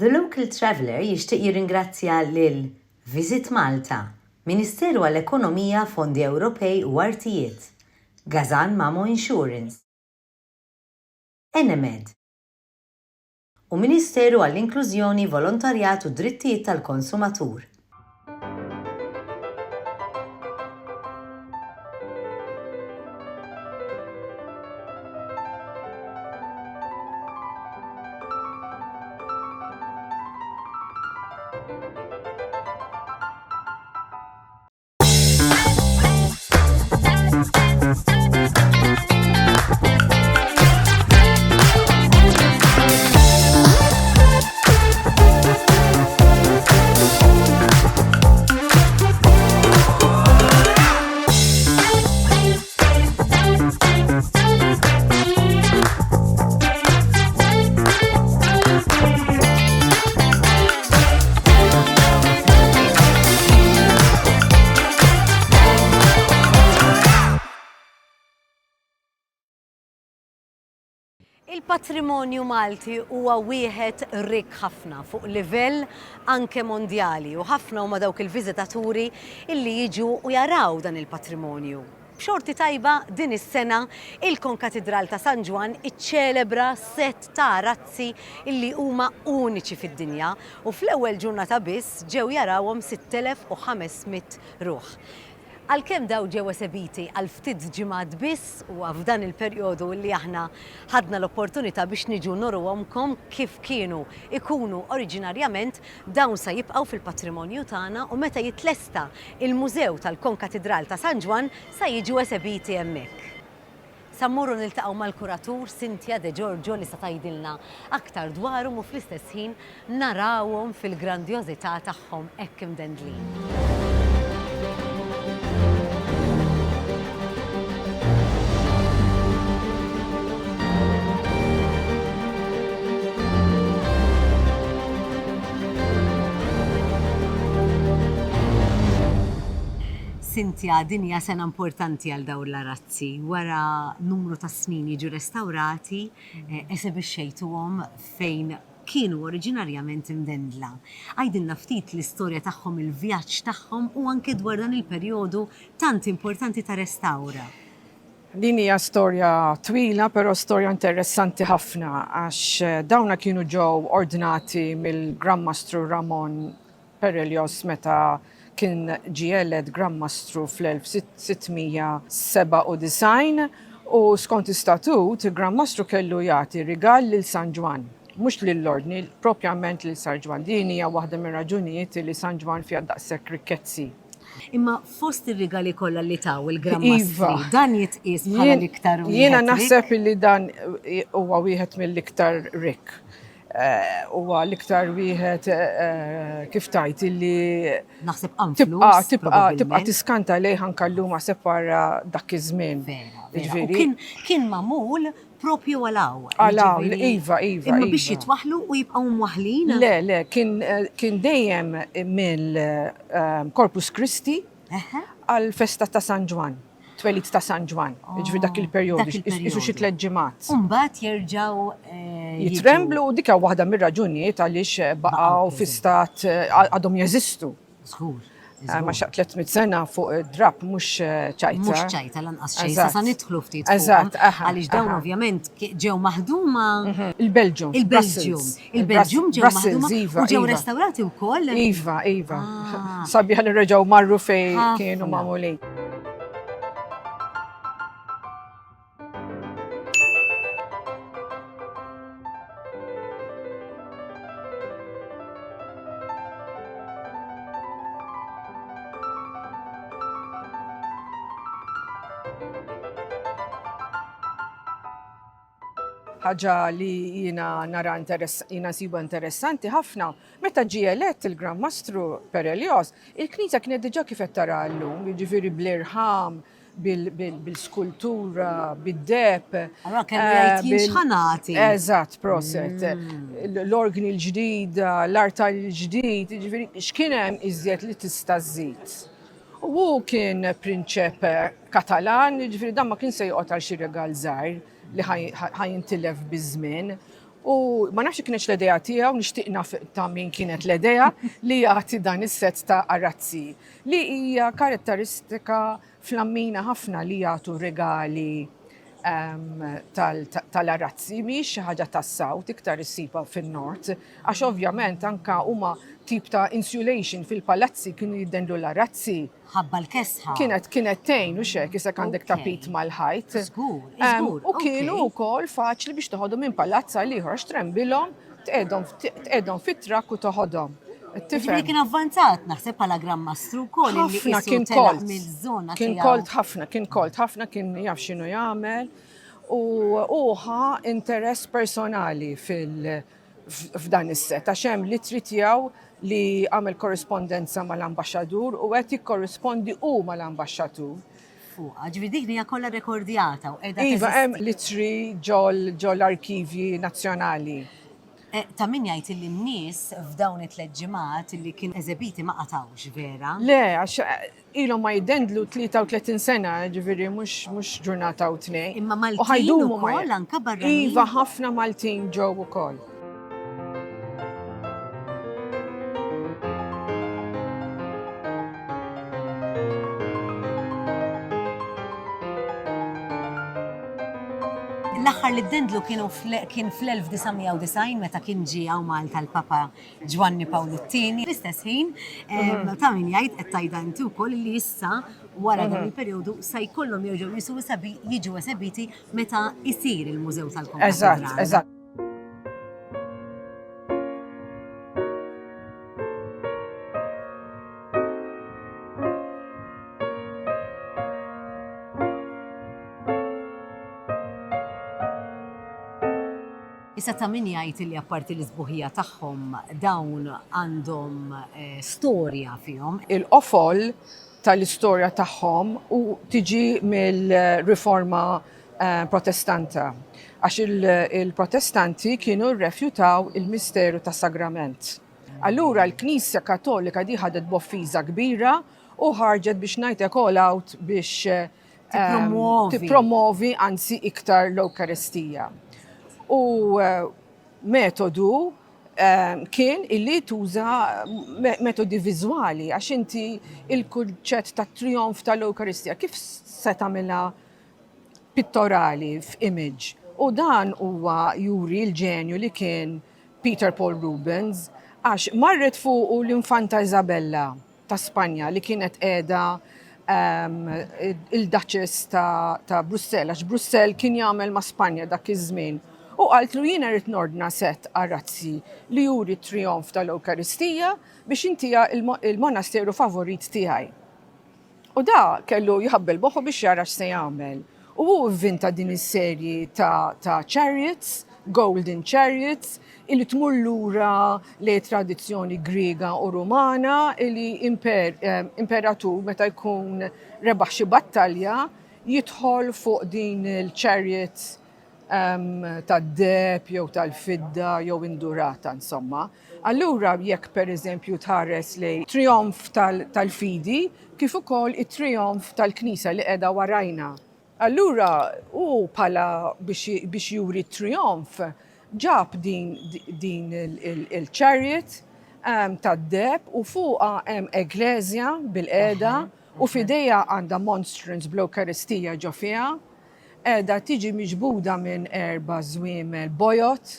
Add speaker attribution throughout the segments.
Speaker 1: The Local Traveller jixtieq jirringrazzja lil Visit Malta, Ministeru għall-Ekonomija, Fondi Ewropej u Artijiet, Gazan Mamo Insurance, Enemed u Ministeru għall-Inklużjoni, Volontarjat u Drittijiet tal-Konsumatur.
Speaker 2: Il-patrimonju Malti huwa wieħed rik ħafna fuq livell anke mondjali u ħafna huma dawk il-viżitaturi illi jiġu u jaraw dan il-patrimonju. B'xorti tajba din is-sena il-Konkatedral ta' San Ġwan iċċelebra set ta' razzi illi huma uniċi fid-dinja u fl-ewwel ġurnata biss ġew jarawhom 6500 ruħ. Għalkemm daw ġew esebiti għal ftit ġimgħat biss u f'dan il-perjodu li aħna ħadna l-opportunità biex niġu nurruhomkom kif kienu ikunu oriġinarjament, dawn sa jibqgħu fil-patrimonju tagħna u meta jitlesta il-Mużew tal-Konkatedral ta' San Ġwan sa jiġu esebiti hemmhekk. Sa mmorru niltaqgħu mal-kuratur Cynthia De Giorgio li sa tgħidilna aktar dwarhom u fl-istess ħin narawhom fil-grandjożità tagħhom hekk imdendlin. Cynthia, din hija sena importanti għal dawn l-arazzi. Wara numru ta' snin jiġu restawrati, esibixxejtuhom fejn kienu oriġinarjament imdendla. Għajdilna ftit l-istorja tagħhom, il-vjaġġ tagħhom u anke dwar dan il-perjodu tant importanti ta' restawra.
Speaker 3: Din hija storja twila, però storja interessanti ħafna għax dawna kienu ġew ordinati mill-Grandmastru Ramon Perelios meta kien ġieled Grandmastru fl-1697 u skont istatut il-Grandmastru kellu jagħti rigal lil San Ġwan, mhux lill-ordni, propjament lil San Ġwan. Din hija waħda mir-raġunijiet li San Ġwan fiha daqshekk rikkezzi.
Speaker 2: Imma fost ir-rigali kollha li taw il-Grandmastri, dan jitqies bħala l-iktar wieħed.
Speaker 3: Jiena naħseb li dan huwa wieħed mill-iktar rik. Huwa l-iktar wieħed kif tajt illi
Speaker 2: naħseb anflus
Speaker 3: tibqa' tiskanta lejha nkalluma separa dak iż-żmien.
Speaker 2: Kien magħmul propju għalaw.
Speaker 3: Għalaw, iva.
Speaker 2: Imma biex jitwaħlu u jibqgħu mwaħlin?
Speaker 3: Le, kien dejjem mill-Corpus Christi għal festa ta' San Ġwan. Twelit ta' San Ġwan, ġifieri dak il-perjodu, isu xi 3 ġimgħat.
Speaker 2: Mbagħad jerġgħu
Speaker 3: jitremblu u dik waħda mir-raġunijiet għaliex baqgħu fi stat għadhom jeżistu.
Speaker 2: Żgur.
Speaker 3: Ma xaq 300 sena fuq id-drab mhux ċajta.
Speaker 2: Mhux ċajta lanqas xejn sa nidħlu ftit fuq. Għaliex dawn ovvjament ġew maħduma
Speaker 3: il-Belġium.
Speaker 2: Il-Belġium ġew maħduma u ġew restawrati wkoll.
Speaker 3: Iva. Sabiħ li reġgħu marru fejn kienu magħmulin. ħaġa li jiena sibu interessanti ħafna. Meta ġie elett il-Grandmastru Perelios, il-Knisja kienet diġà kif qed tara llum, jiġifieri bl-irħam, bil-skultura, bid-deb.
Speaker 2: Allora kellu jgħid jinxħanati.
Speaker 3: Eżatt, proset. L-organi l-ġdida, l-artal l-ġdid, jiġifieri x'kien hemm iżjed li tista' żżid. U kien prinċep Katalan, jiġifieri dan ma kien se joqgħod għal xi regal żgħir li ħajintilef biż-żmien. U ma nafx kienx l-idea tiegħu, nixtieqna ta' min kienet l-idea li jagħti dan is-set ta' arazzi li hija karatteristika flammina ħafna li jagħtu regali tal-arazzi mhix xi ħaġa tas-South iktar issiba fin-Nord, għax ovvjament anka huma tip ta' insulation fil-palazzi kienu jiddendu l-arazzi.
Speaker 2: Ħabba l-kesħa.
Speaker 3: Kienet tgħin u xek isek għandek tapit mal-ħajt.
Speaker 2: Żgur.
Speaker 3: U kienu wkoll faċli biex toħodhom minn palazza li ieħor xtrembilhom tqedhom fit-trakk u toħodhom.
Speaker 2: Ġifieri kien avvanzat naħseb bħala Grammastru wkoll li
Speaker 3: ħafna
Speaker 2: qisu
Speaker 3: kien
Speaker 2: telaq
Speaker 3: kolt.
Speaker 2: mill-żona
Speaker 3: Kien
Speaker 2: tiegħu.
Speaker 3: kolt ħafna, kien jaf x'inhu jagħmel u ħa interess personali f'dan is-set għax hemm litri tiegħu li għamel korrespondenza mal-ambaxxadur u qed jikkorrispondi mal-ambaxxatur.
Speaker 2: Fuqha, ġifieri dik hija kollha rekordjata u qiegħda
Speaker 3: Iva hemm litri ġol arkivji nazzjonali.
Speaker 2: Ta' min jgħid li n-nies f'dawn it-tliet ġimgħat li kien eżebiti ma qatawx vera.
Speaker 3: Le, għax ilhom ma jiddendlu 33 sena, ġifieri mhux ġurnata u tnejn.
Speaker 2: Imma Maltin ukoll anke barranin.
Speaker 3: Iva ħafna Maltin ġew ukoll.
Speaker 2: L-aħħar li ddendlu kien fl-1990 meta kien ġie hawn Malta l-Papa Giovanni Paolo II. Fl-istess ħin ta' min jgħid qed tajda inti wkoll li issa wara dan il-perjodu se jkollhom jerġgħu jiġu esebiti meta jsir il-Mużew tal-Konkatedral.
Speaker 3: Eżatt.
Speaker 2: Issa ta' min jgħid li apparti l-isbuħija tagħhom dawn għandhom storja fihom.
Speaker 3: Il-qofol tal-istorja tagħhom u tiġi mill-riforma protestanta. Għax il-protestanti kienu rrefjutaw il-misteru tas-sagrament. Allura l-Knisja Kattolika di ħadet boffiża kbira u ħarġet biex ngħidlek all out biex tippromovi anzi iktar l-Ewkaristija. U metodu kien illi tuża metodi viżwali għax inti il-kunċett ta' trionf tal-Ewkaristija kif se tagħmilha pittorali f'image. U dan huwa juri l-ġenju li kien Peter Paul Rubens għax marret fuq l-Infanta Isabella ta' Spanja li kienet qiegħda il-Duchess ta' Brussell għax Brussell kien jagħmel ma' Spanja dak iż-żmien. U għaltlu jiena rrid nordna set arazzi li juri trionf tal-Ewkaristija biex intija il-monasteru favorit tiegħi. U da kellu jħabbel boħu biex jara x'se jagħmel. U hu vvinta din is-serji ta' chariots, golden chariots, illi tmur lura li tradizzjoni Griega u Rumana, illi imperatur meta jkun rebaħ xi battalja jidħol fuq din il-chariots tad-deb jew tal-fidda jew indurata insomma. Allura jekk pereżempju tħares li trionf tal-fidi kif ukoll it-trionf tal-Knisja li qiegħda warajna. Allura u bħala biex juri trionf ġab din il-chariot tad-deb u fuqha hemm eglesja bil-qiegħda u f'idejha għandha monstrance bl-Ewkaristija ġo fiha. Edha tiġi miġbuda minn erba żwiemel bojot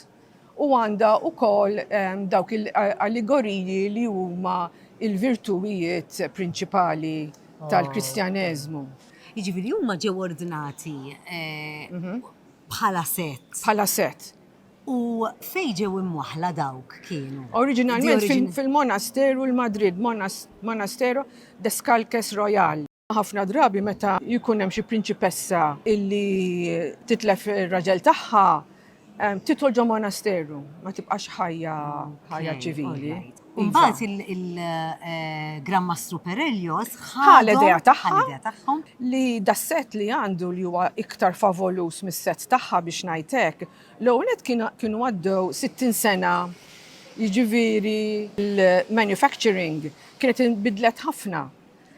Speaker 3: u għandha wkoll dawk il-allegoriji li huma il-virtuwijiet prinċipali tal-Kristjaneżmu.
Speaker 2: Jiġifieri huma ġew ordinati bħala set.
Speaker 3: Bħala set.
Speaker 2: U fejn ġew imwaħla dawk kienu?
Speaker 3: Oriġinalment fil-monasteru l-Madrid, monasteru Descalques Royal. Ħafna drabi meta jkun hemm xi prinċipessa illi titlef ir-raġel tagħha titħol ġo monasteru, ma tibqax ħajja ċivili.
Speaker 2: Mbagħad il-Grammastru Perelios
Speaker 3: ħal idea tagħhom li das-set li għandu li huwa iktar favolus mis-set tagħha biex ngħidlek, l-ewwel kienu għaddew 60 sena jiġifieri il-manufacturing kienet inbidlet ħafna.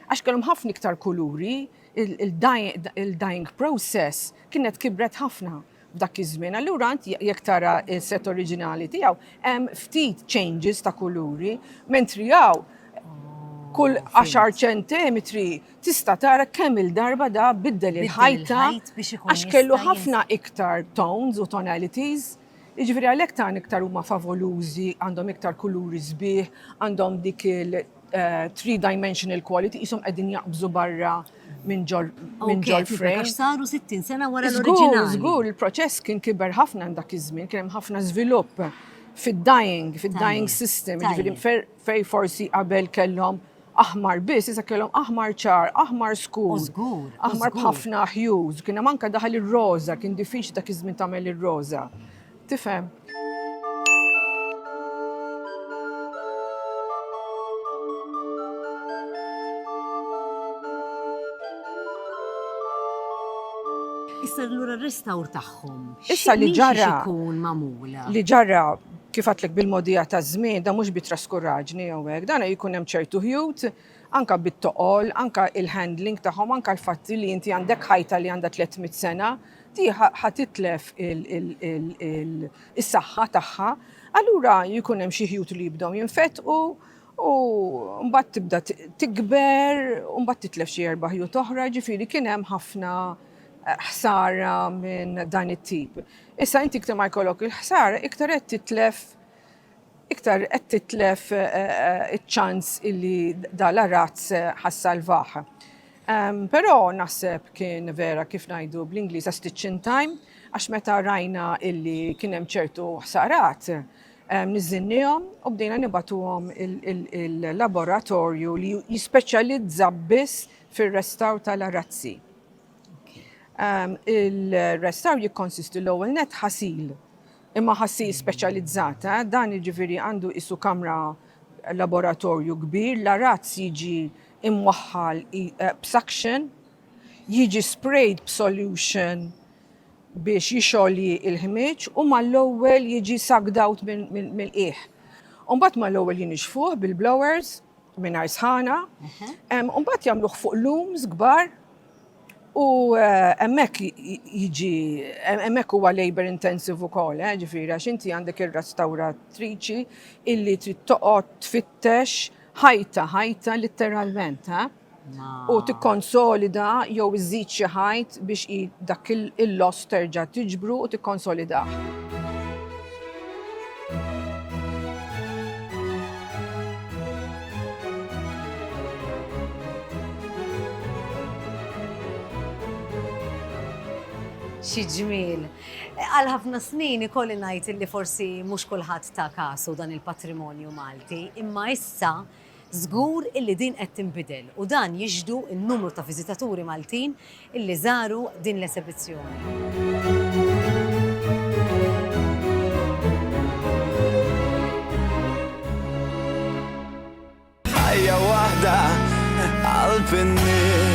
Speaker 3: Għax kellhom ħafna iktar kuluri, il-dyeing process kienet kibret ħafna. dak iż-żmien. Allura inti jekk tara s-set oriġinali tiegħu hemm ftit changes ta' kuluri, mentri hawn kull 10 ċentimetri tista' tara kemm il-darba da biddel il-ħajta għax kellu ħafna iktar tones u tonalities. Jiġifieri għalhekk tan iktar huma favolużi, għandhom iktar kuluri sbieħ, għandhom dik il-three-dimensional quality, ishom qegħdin jaqbżu barra minn ġol frame.
Speaker 2: Saru 60 sena wara l-oriġinali.
Speaker 3: Żgur, il-proċess kien kiber ħafna dak iż-żmien, kien hemm ħafna żvilupp fid-dyeing system, jiġifieri fej forsi qabel kellhom aħmar biss, issa kellhom aħmar ċar, aħmar skur, aħmar b'ħafna hues, kien hemm anke daħal ir-roża, kien diffiċli dak iż-żmien tagħmel ir-roża. Tifhem?
Speaker 2: Issa l-lura r-restawr tagħhom.
Speaker 3: Issa li ġara
Speaker 2: ikun magħmula.
Speaker 3: Li ġara kif għatlek bil-modija ta' żmien, da mhux bit-traskuraġni jew hekk, dan jkun hemm ċertu ħjut, anka bit-toqol, anka il-handling tagħhom, anka l-fatti li inti għandek ħajta li għandha 300 sena, di ħatitlef is-saħħa tagħha, allura jkun hemm xi ħjut li jibdew jinfetqu u mbagħad tibda tikber u mbagħad titlef xi 4 ħjut oħra, ġifieri kien hemm ħafna ħsara minn dan it-tip. Issa inti iktar ma jkollok il-ħsara, iktar qed titlef iċ-ċans illi dal-arazz ħassalvaħ. Però naħseb kien vera kif ngħidu bl-Ingliż a stitch in time, għax meta rajna illi kien hemm ċertu ħsarat, niżinnihom u bdejna nibatuhom il-laboratorju li jispeċjalizza biss fir-restawr tal-arazzi. Il-restawr jikkonsisti l-ewwel net ħasil, imma ħasil speċjalizzata, dan jiġifieri għandu isu kamra laboratorju kbir, l-arazz jiġi imwaħħal b'suction, jiġi sprayed b'solution biex jixolli il-ħmiġ u mal-ewwel jiġi sucked out mill-qiegħ. Mbagħad mal-ewwel jinixfuh bil-blowers mingħajr sħana, mbagħad jagħmluh fuq looms kbar. U emmek huwa labor intensive ukoll, ġifieri għax inti għandek ir-restawratriċi illi trid toqgħod tfittex ħajta litteralment, u tikkonsolida jew iżid xi ħajt biex dak il-loss terġa' tiġbru u tikkonsolidah.
Speaker 2: Xi ġmiel. Għal ħafna snin ikolli ngħid li forsi mhux kulħadd ta' kasu dan il-patrimonju Malti, imma issa żgur illi din qed tinbidel u dan jiġdu n-numru ta' viżitaturi Maltin illi żaru din l-esibizzjoni.
Speaker 4: Ħajja waħda qalb in-nies